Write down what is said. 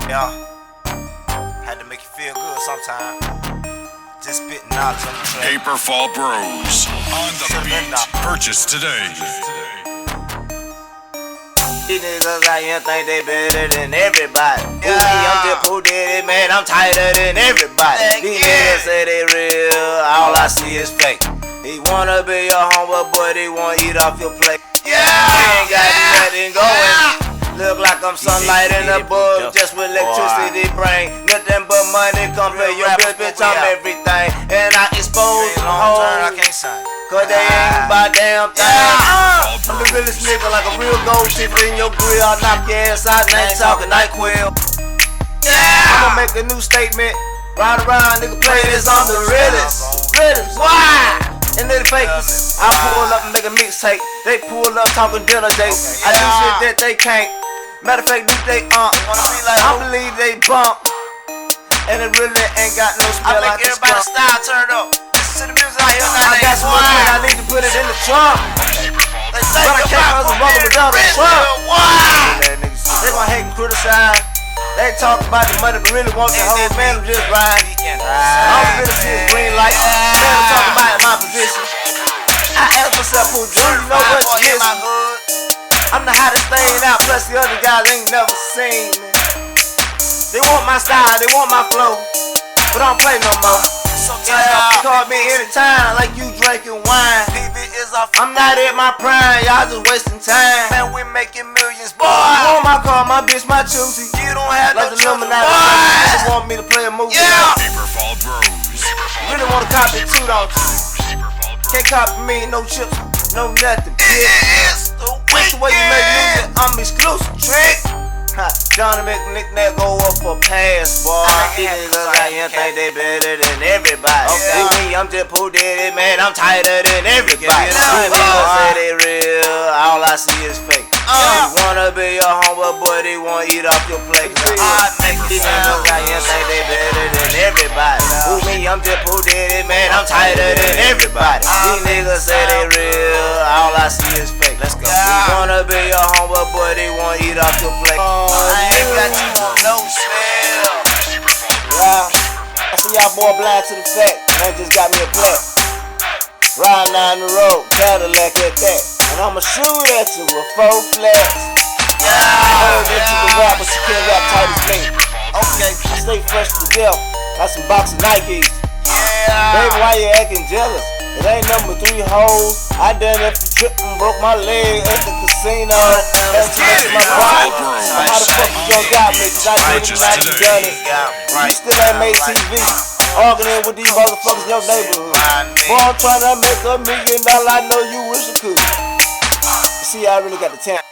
Yeah, had to make you feel good sometime. Just spitting knowledge on the track. Paperfall Bros on the beat. Purchase today. These niggas out here think they better than everybody. Yeah. I'm just who did it, man. I'm tighter than everybody. These niggas say they real, all I see is fake. He wanna be your homeboy, but he won't eat off your plate. Yeah, he ain't got nothing going. Look like I'm sunlight in a bug, just with electricity brain. Nothing but money, come pay your bill, bitch, I'm everything. And I expose the whole, cause they ain't my damn thing. I'm the realest nigga, like a real gold shifter in your grill. I'll knock your ass out, and ain't talking NyQuil. I'ma make a new statement, ride around, nigga, play this on the realest. Why? And they the fakers. I pull up and make a mixtape. They pull up talking dinner dates. I do shit that they can't. Matter of fact, do they I believe they bump. And it really ain't got no smell like this. Everybody style turn up. Listen to the music out here. I got some money, I need to put it in the trunk. But I can't cause I'm rolling without a trunk. They gon' hate and criticize. They talk about the money, but really want the whole man to just ride. I don't really see his green light. They don't talk about my position. I ask myself, who do you know what you is? I'm the hottest thing out, plus the other guys ain't never seen me. They want my style, they want my flow, but I don't play no more. Yeah, call me anytime like you drinking wine. I'm not at my prime, y'all just wasting time. Man, we making millions, boy. You want my car, my bitch, my choosy. You don't have like no Illuminati. You just want me to play a movie. Yeah. Paperfall Bros. You really wanna copy it too, don't you? Can't copy me, no chips, no nothing, bitch. What's the way you make music? I'm exclusive, trick. Johnny make a knick-knack go up for pass, boy. These niggas out here think they better than everybody. With me, I'm just who did it, man. I'm tighter than everybody. These niggas say they real, all I see is fake. You wanna be your homeboy, but he won't eat off your plate. These niggas out here think they better than everybody. With me, I'm just who did it, man. I'm tighter than everybody. These niggas say they real, all I see is fake. Let's go. You wanna be your homeboy, but he won't eat off your plate. I ain't got you on no smell. Yeah, I see y'all boy blind to the fact. Man just got me a plaque. Riding down the road, Cadillac at that. And I'ma shoot at you with 4 flats. Yeah, I heard that you can rap, but you can't rap tight as me. Okay, I stay fresh to death. Got some boxing Nikes. Yeah, baby, why you acting jealous? It ain't number 3 hoes. I done it for tripping, broke my leg at the casino. That's my pride. How the fuck you gon' got me? Cause I did it when I done it. You still ain't made TV. Arguing with these motherfuckers in your neighborhood. Boy, I'm tryna make $1 million. I know you wish you could. You see, I really got the talent.